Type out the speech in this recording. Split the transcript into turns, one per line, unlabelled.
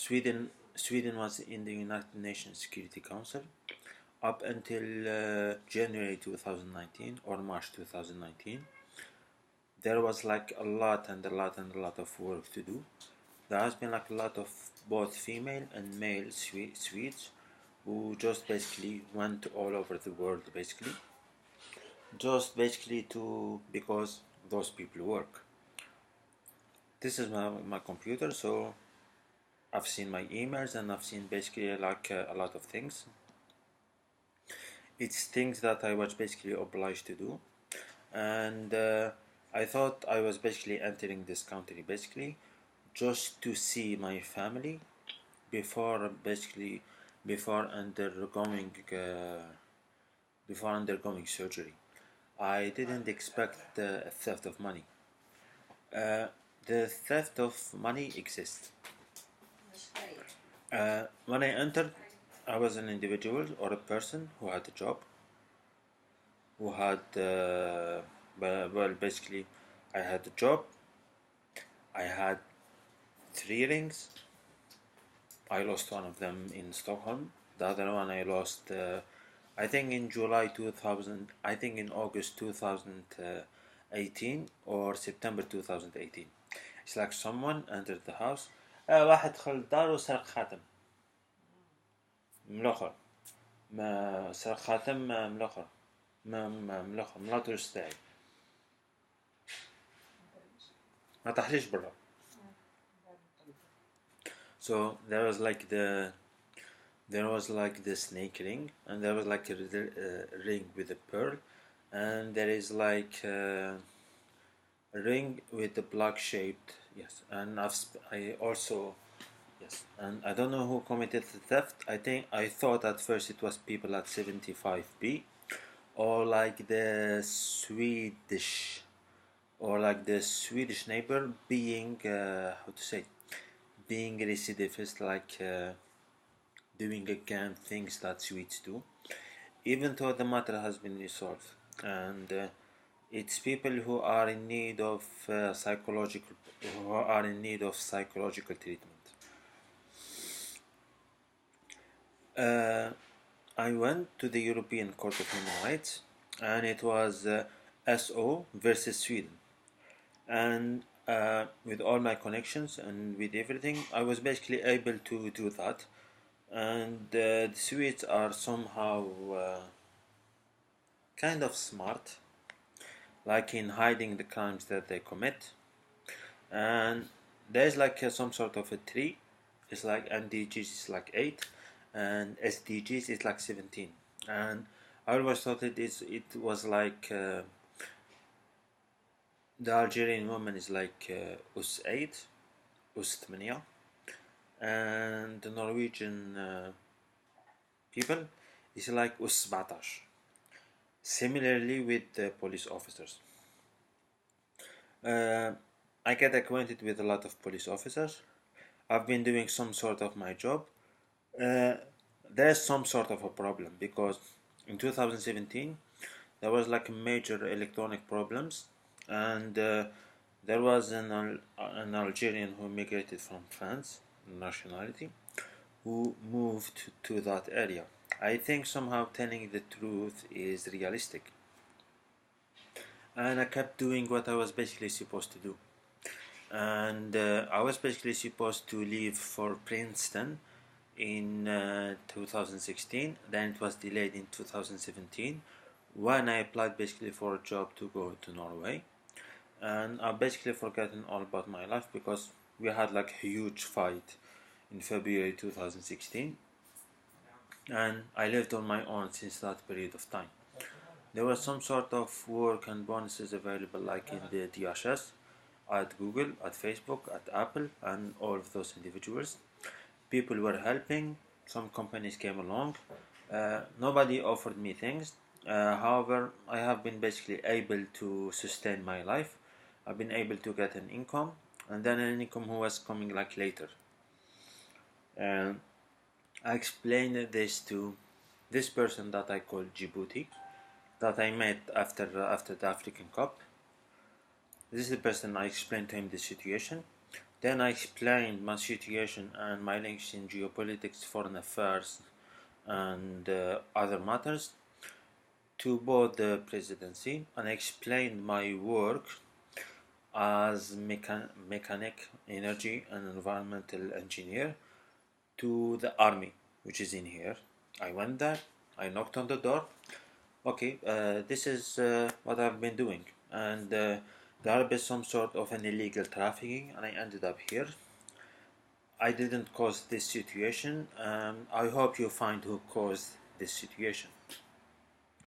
Sweden was in the United Nations Security Council up until January 2019 or March 2019. There was like a lot of work to do. There has been like a lot of both female and male Swedes who just basically went all over the world basically, just basically to because those people work. This is my computer, so I've seen my emails and I've seen basically like a lot of things. It's things that I was basically obliged to do, and I thought I was basically entering this country basically just to see my family before basically before undergoing surgery. I didn't expect the theft of money. The theft of money exists. When I entered, I was an individual or a person who had a job, who had, well, basically, I had a job, I had 3 rings, I lost one of them in Stockholm, the other one I lost, I think in August 2018 or September 2018. It's like someone entered the house. واحد دخل الدار وسرق خاتم ملوخر ما سرق خاتم ملوخر ملوخر ملاطو يستاهل ما تحليش برا. So there was like the snake ring, and there was like a ring with a pearl, and there is like a ring with the block shaped, yes, and I also, yes, and I don't know who committed the theft. I thought at first it was people at 75B, or like the Swedish neighbor being being recidivist, like doing again things that Swedes do, even though the matter has been resolved, and it's people who are in need of psychological treatment. I went to the European Court of Human Rights, and it was SO versus Sweden, and with all my connections and with everything, I was basically able to do that. And the Swedes are somehow kind of smart, like in hiding the crimes that they commit. And there's like some sort of a tree. It's like MDGs is like 8 and SDGs is like 17. And I always thought it was like the Algerian woman is like US 8, US 8, and the Norwegian people is like US 17. Similarly with the police officers. I get acquainted with a lot of police officers. I've been doing some sort of my job. There's some sort of a problem because in 2017 there was like major electronic problems, and there was an Algerian who migrated from France, nationality, who moved to that area. I think somehow telling the truth is realistic, and I kept doing what I was basically supposed to do. And I was basically supposed to leave for Princeton in 2016. Then it was delayed in 2017 when I applied basically for a job to go to Norway. And I've basically forgotten all about my life because we had like a huge fight in February 2016, and I lived on my own since that period of time. There was some sort of work and bonuses available like in the DHS, at Google, at Facebook, at Apple, and all of those individuals. People were helping, some companies came along. Nobody offered me things. However, I have been basically able to sustain my life. I've been able to get an income, and then an income who was coming like later. And I explained this to this person that I call Djibouti, that I met after the African Cup. This is the person. I explained to him the situation. Then I explained my situation and my links in geopolitics, foreign affairs, and other matters to both the presidency, and I explained my work as mechanic, energy, and environmental engineer to the army, which is in here. I went there, I knocked on the door. Okay, this is what I've been doing, and there was some sort of an illegal trafficking, and I ended up here. I didn't cause this situation. I hope you find who caused this situation.